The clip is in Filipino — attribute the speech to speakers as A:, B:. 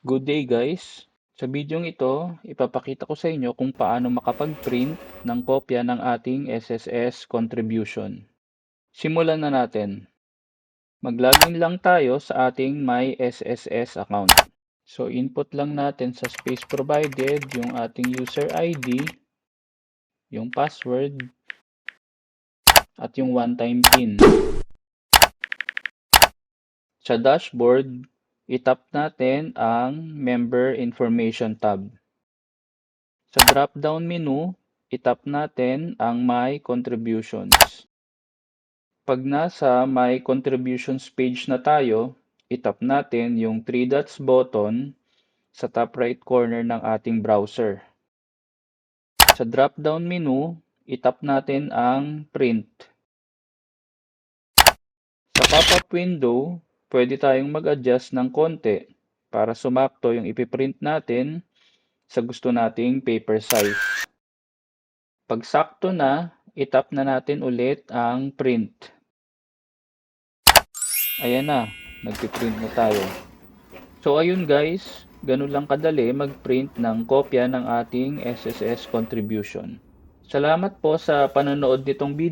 A: Good day guys! Sa bidyong ito, ipapakita ko sa inyo kung paano makapag-print ng kopya ng ating SSS contribution. Simulan na natin. Mag-login lang tayo sa ating My SSS account. So input lang natin sa space provided yung ating user ID, yung password, at yung one-time PIN. Sa dashboard, itap natin ang Member Information tab. Sa drop-down menu, itap natin ang My Contributions. Pag nasa My Contributions page na tayo, itap natin yung 3 dots button sa top right corner ng ating browser. Sa drop-down menu, itap natin ang Print. Sa pop-up window, pwede tayong mag-adjust ng konti para sumakto yung ipiprint natin sa gusto nating paper size. Pag sakto na, itap na natin ulit ang print. Ayan na, nagpiprint na tayo. So ayun guys, ganun lang kadali mag-print ng kopya ng ating SSS contribution. Salamat po sa panonood nitong video.